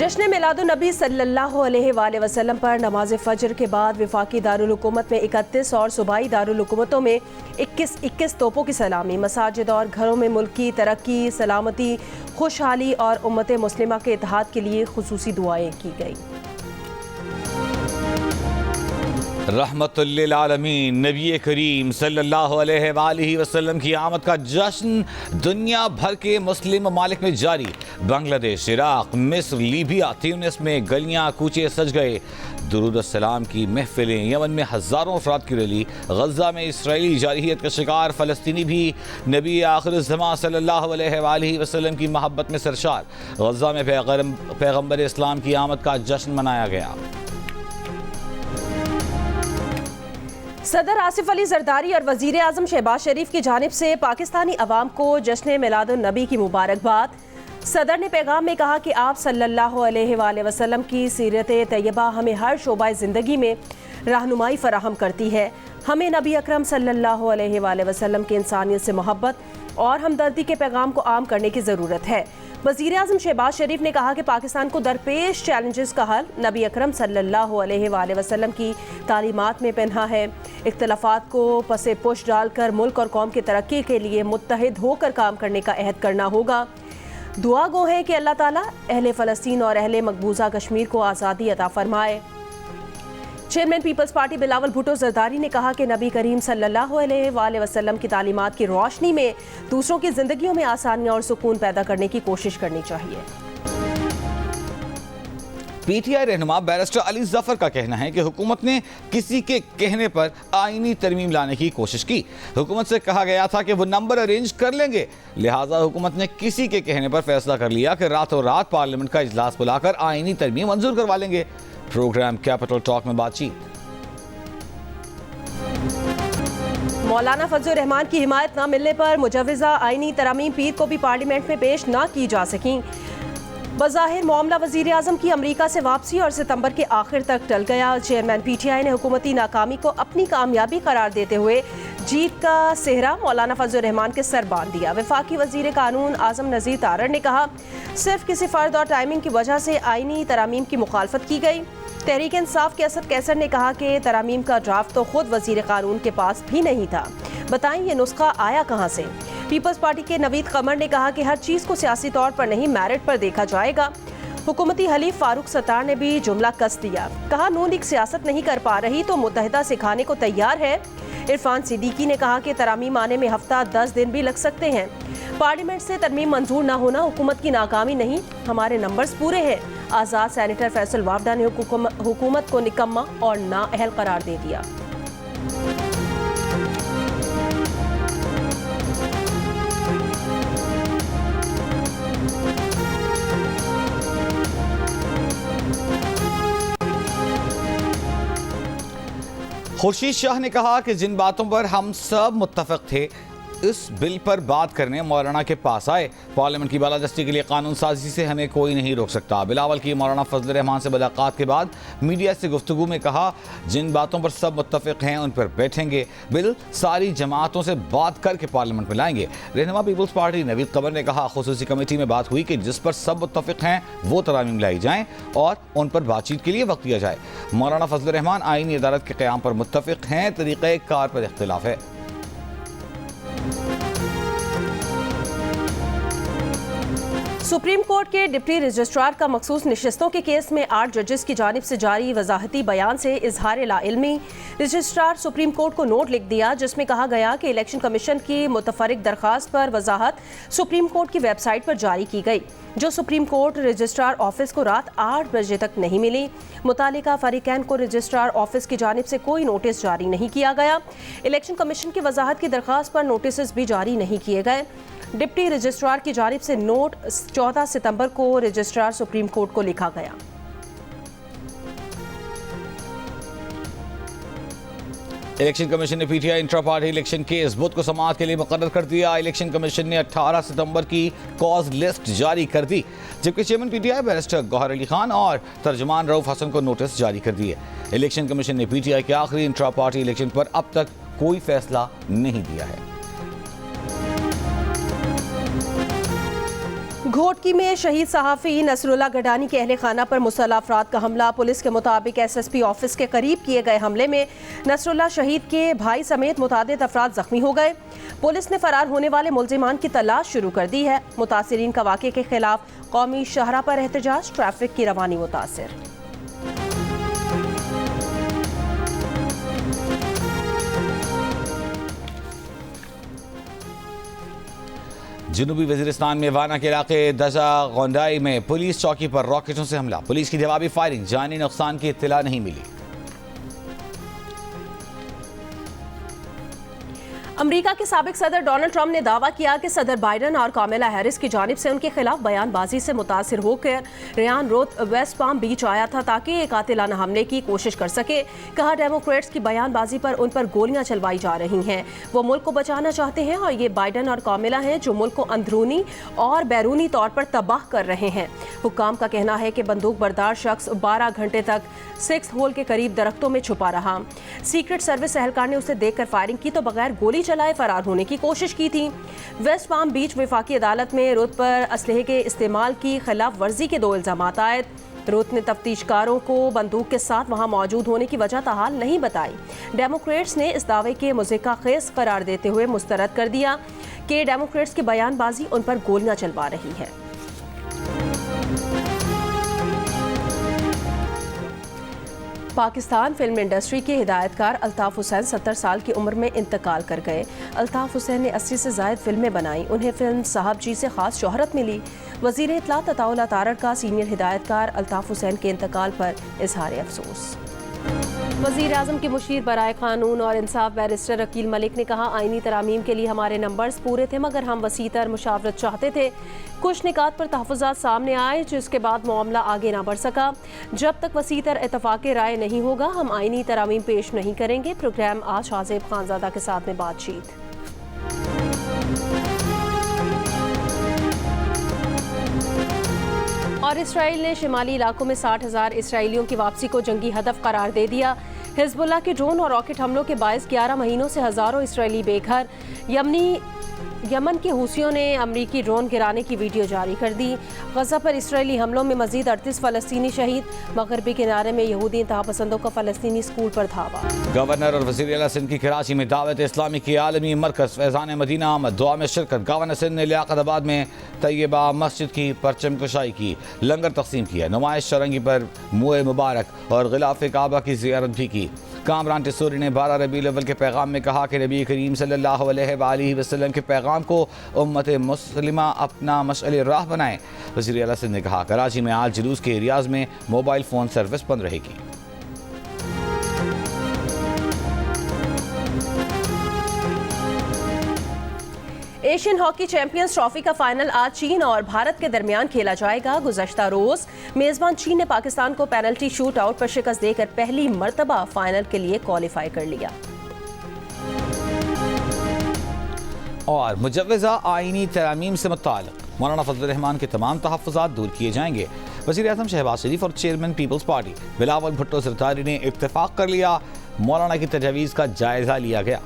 जश्न मिलादुन्नबी सल्लल्लाहु अलैहि वसल्लम पर नमाज फ़जर के बाद वफाकी दारुल हुकूमत में 31 और सूबाई दारुल हुकूमतों में 21 तोपों की सलामी। मसाजिद और घरों में मुल्क की तरक्की, सलामती, खुशहाली और उम्मत मुस्लिमा के इत्तेहाद के लिए खुसूसी दुआएं की गई। रहमतुल्लिल आलमीन नबी करीम सल्लल्लाहु अलैहि वसल्लम की आमद का जश्न दुनिया भर के मुस्लिम ममालिक में जारी। बांग्लादेश, इराक, मिस्र, लीबिया, ट्यूनिस में गलियां कूचे सज गए। दुरूद सलाम की महफिलें, यमन में हज़ारों अफराद की रैली, गज़ा में इसराइली जारहियत का शिकार फ़लस्तीनी भी नबी आखिर ज़मां सल्लल्लाहु अलैहि वसल्लम की मोहब्बत में सरशार। गज़ा में पैगम्बर इस्लाम की आमद का जश्न मनाया गया। सदर आसिफ अली जरदारी और वज़ीर आज़म शहबाज शरीफ की जानिब से पाकिस्तानी अवाम को जश्न मिलादुन्नबी की मुबारकबाद। सदर ने पैगाम में कहा कि आप सल्लल्लाहु अलैहि वसल्लम की सीरत तैयबा हमें हर शोबा ज़िंदगी में रहनुमाई फराहम करती है। हमें नबी अकरम सल्लल्लाहु अलैहि वसल्लम की इंसानियत से मोहब्बत और हमदर्दी के पैगाम को आम करने की ज़रूरत है। वज़ीर आज़म शहबाज शरीफ ने कहा कि पाकिस्तान को दरपेश चैलेंजेस का हल नबी अकरम सल्लल्लाहु अलैहि वसल्लम की तालीमात में पन्हा है। इख्तलाफात को पसे पुश डालकर मुल्क और कौम की तरक्की के लिए मुत्तहिद होकर काम करने का अहद करना होगा। दुआ गो है कि अल्लाह ताला अहले फ़लस्तीन और अहले मकबूजा कश्मीर को आज़ादी अता फरमाए। चेयरमैन पीपल्स पार्टी बिलावल भुट्टो जरदारी ने कहा कि नबी करीम सल्लल्लाहु अलैहि वसल्लम की तालीमात की रोशनी में दूसरों की जिंदगियों में आसानियां और सुकून पैदा करने की कोशिश करनी चाहिए। पीटीआई रहनुमा बैरिस्टर अली जफर का कहना है कि हुकूमत ने किसी के कहने पर आईनी तरमीम लाने की कोशिश की। हुकूमत से कहा गया था कि वो नंबर अरेंज कर लेंगे, लिहाजा हुकूमत ने किसी के कहने पर फैसला कर लिया कि रातों रात पार्लियामेंट का इजलास बुलाकर आईनी तरमीम मंजूर करवा लेंगे। प्रोग्राम कैपिटल टॉक में बातचीत। मौलाना फजलुर रहमान की हिमायत न मिलने पर मुजव्वज़ा आईनी तरमीम पीर को भी पार्लियामेंट में पेश न की जा सकी। बज़ाहिर मामला वज़ीर आज़म की अमरीका से वापसी और सितंबर के आखिर तक टल गया। चेयरमैन पीटीआई ने हुकूमती नाकामी को अपनी कामयाबी करार देते हुए जीत का सेहरा मौलाना फजलुर रहमान के सर बांध दिया। वफाकी वज़ीर कानून आज़म नज़ीर तारड़ ने कहा, सिर्फ किसी फ़र्द और टाइमिंग की वजह से आईनी तरामीम की मुखालफत की गई। तहरीक इंसाफ के असद कैसर ने कहा कि तरामीम का ड्राफ्ट तो खुद वज़ीर कानून के पास भी नहीं था, बताएं ये नुस्खा आया कहाँ से। पीपल्स पार्टी के नवीद कमर ने कहा कि हर चीज़ को सियासी तौर पर नहीं मेरिट पर देखा जाएगा। हुकूमती हलीफ फारूक सत्तार ने भी जुमला कस दिया, कहा नून लीग सियासत नहीं कर पा रही तो मुत्तहिदा सिखाने को तैयार है। इरफान सिद्दीकी ने कहा कि तरामीम आने में हफ्ता 10 दिन भी लग सकते हैं। पार्लियामेंट से तरमीम मंजूर न होना हुकूमत की नाकामी नहीं, हमारे नंबर्स पूरे हैं। आज़ाद सेनेटर फैसल वावडा ने हुकूमत को निकम्मा और नाअहल करार दे दिया। खुर्शीद शाह ने कहा कि जिन बातों पर हम सब मुत्तफिक थे इस बिल पर बात करने मौलाना के पास आए। पार्लियामेंट की बालादस्ती के लिए कानून साजी से हमें कोई नहीं रोक सकता। बिलावल की मौलाना फजलुर रहमान से मुलाकात के बाद मीडिया से गुफ्तगू में कहा, जिन बातों पर सब मुत्तफिक हैं उन पर बैठेंगे, बिल सारी जमातों से बात करके पार्लियामेंट में लाएंगे। रहनुमा पीपल्स पार्टी नवीद कमर ने कहा, खुसूसी कमेटी में बात हुई कि जिस पर सब मुत्तफिक हैं वो तरामीम लाई जाएँ और उन पर बातचीत के लिए वक्त दिया जाए। मौलाना फजलुर रहमान आईनी अदालत के क़याम पर मुत्तफिक हैं, तरीक़े कार पर इख्तिलाफ है। सुप्रीम कोर्ट के डिप्टी रजिस्ट्रार का मखसूस नशिस्तों के केस में 8 जजेस की जानिब से जारी वजाहती बयान से इजहार लाइल्मी। रजिस्ट्रार सुप्रीम कोर्ट को नोट लिख दिया जिसमें कहा गया कि इलेक्शन कमीशन की मुतफरिक दरख्वास्त पर वजाहत सुप्रीम कोर्ट की वेबसाइट पर जारी की गई, जो सुप्रीम कोर्ट रजिस्ट्रार ऑफिस को रात 8 बजे तक नहीं मिली। मुतालिका फरीकैन को रजिस्ट्रार ऑफिस की जानिब से कोई नोटिस जारी नहीं किया गया। इलेक्शन कमीशन की वजाहत की दरख्वास्त पर नोटिस भी जारी नहीं किए गए। डिप्टी रजिस्ट्रार की जानिब से नोट 14 सितंबर को रजिस्ट्रार सुप्रीम कोर्ट को लिखा गया। इलेक्शन कमीशन ने PTI intra party election case बुध को समाअत के लिए मुकर्रर कर दिया। इलेक्शन कमीशन ने 18 सितंबर की कॉज लिस्ट जारी कर दी, जबकि chairman PTI barrister Gohar Ali Khan और तर्जुमान रऊफ हसन को नोटिस जारी कर दिए। इलेक्शन कमीशन ने पीटीआई के आखिरी इंट्रा पार्टी इलेक्शन पर अब तक कोई फैसला नहीं दिया है। घोटकी में शहीद सहाफ़ी नसरुल्लाह गडानी के अहले खाना पर मुसल्लह अफराद का हमला। पुलिस के मुताबिक SSP ऑफिस के करीब किए गए हमले में नसरुल्लाह शहीद के भाई समेत मुतादिद अफराद जख्मी हो गए। पुलिस ने फरार होने वाले मुलजिमान की तलाश शुरू कर दी है। मुतासिरीन का वाक़े के खिलाफ कौमी शहरा पर एहतजाज, ट्रैफिक की रवानी मुतासिर। जनूबी वजीरिस्तान में वाना के इलाके दजा गोंडाई में पुलिस चौकी पर रॉकेटों से हमला। पुलिस की जवाबी फायरिंग, जानी नुकसान की इत्तला नहीं मिली। अमेरिका के साबिक सदर डोनाल्ड ट्रंप ने दावा किया कि सदर बाइडन और कामिला हैरिस की जानिब से उनके खिलाफ बयानबाजी से मुतासिर होकर रेयान रोथ वेस्ट पाम बीच आया था ताकि एक कातिलाना हमले की कोशिश कर सके। कहा, डेमोक्रेट्स की बयानबाजी पर उन पर गोलियां चलवाई जा रही हैं। वो मुल्क को बचाना चाहते हैं और ये बाइडन और कामिला हैं जो मुल्क को अंदरूनी और बैरूनी तौर पर तबाह कर रहे हैं। हुक्काम का कहना है कि बंदूक बरदार शख्स 12 घंटे तक 6 होल के करीब दरख्तों में छुपा रहा। सीक्रेट सर्विस एहलकार ने उसे देखकर फायरिंग की तो बगैर गोली चलाए फरार होने की कोशिश की थी। वेस्ट पाम बीच वफाकी अदालत में रुत पर असलहे के इस्तेमाल की खिलाफ वर्जी के 2 इल्जामात आए। रुत ने तफ्तीशकारों को बंदूक के साथ वहां मौजूद होने की वजह ताहाल नहीं बताई। डेमोक्रेट्स ने इस दावे के मुज़क्का खेज करार देते हुए मुस्तरद कर दिया कि डेमोक्रेट्स की बयानबाजी उन पर गोलियां चलवा रही है। पाकिस्तान फिल्म इंडस्ट्री के हिदायतकार अल्ताफ हुसैन 70 साल की उम्र में इंतकाल कर गए। अल्ताफ हुसैन ने 80 से ज़ायद फिल्में बनाई। उन्हें फिल्म साहब जी से ख़ास शोहरत मिली। वज़ीर इत्तलात अताउल्लाह तारड़ का सीनियर हिदायतकार अल्ताफ हुसैन के इंतकाल पर इजहार अफसोस। वज़ीर आज़म के मुशीर बराए कानून और इंसाफ बैरिस्टर अकील मलिक ने कहा, आईनी तरामीम के लिए हमारे नंबर्स पूरे थे मगर हम वसीतर मुशावरत चाहते थे। कुछ निकात पर तहफ़्फ़ुज़ात सामने आए जिसके बाद मामला आगे ना बढ़ सका। जब तक वसीतर इत्तफ़ाक़ राय नहीं होगा हम आईनी तरामीम पेश नहीं करेंगे। प्रोग्राम आज हाज़िब खानज़ादा के साथ में बातचीत। और इसराइल ने शिमाली इलाकों में 60,000 इसराइलियों की वापसी को जंगी हदफ करार दे दिया। हिजबुल्लाह के ड्रोन और रॉकेट हमलों के बायस 11 महीनों से हज़ारों इसराइली बेघर। यमन के हूसियों ने अमरीकी ड्रोन गिराने की वीडियो जारी कर दी। गजा पर इसराइली हमलों में मजीद 38 फ़लस्तीनी शहीद। मगरबी किनारे में यहूदी इंतहापसंदों का फ़लस्तीनी स्कूल पर धावा। गवर्नर और वज़ीर आला सिंध की कराची में दावत इस्लामी की आलमी मरकज़ फैज़ान मदीना दुआ में शिरकत। गवर्नर सिंध ने लियाकताबाद में तैयबा मस्जिद की परचम कुशाई की, लंगर तकसीम किया, नुमाइश शरंगी पर मुए मुबारक और ग़िलाफ़े काबा की ज़ियारत भी की। कामरान टिसूरी ने 12 रबीउल अव्वल के पैगाम में कहा कि नबी करीम सल्लल्लाहु अलैहि वसल्लम के पैगाम को उम्मत मुस्लिमा अपना मशअल राह बनाएं। वज़ीर आला सिंध ने कहा, कराची में आज जुलूस के एरियाज़ में मोबाइल फ़ोन सर्विस बंद रहेगी। एशियन हॉकी चैंपियंस ट्रॉफी का फाइनल आज चीन और भारत के दरमियान खेला जाएगा। गुज़श्ता रोज मेजबान चीन ने पाकिस्तान को पेनल्टी शूट आउट पर शिकस्त देकर पहली मर्तबा फाइनल के लिए क्वालिफाई कर लिया। और मुजव्वज़ा आईनी तरामीम से मुताल्लिक़ मौलाना फजल रहमान के तमाम तहफ़्फ़ुज़ात दूर किए जाएंगे। वज़ीर आज़म शहबाज शरीफ और चेयरमैन पीपल्स पार्टी बिलावल भुट्टो ज़रदारी ने इत्तेफाक कर लिया। मौलाना की तजवीज़ का जायज़ा लिया गया।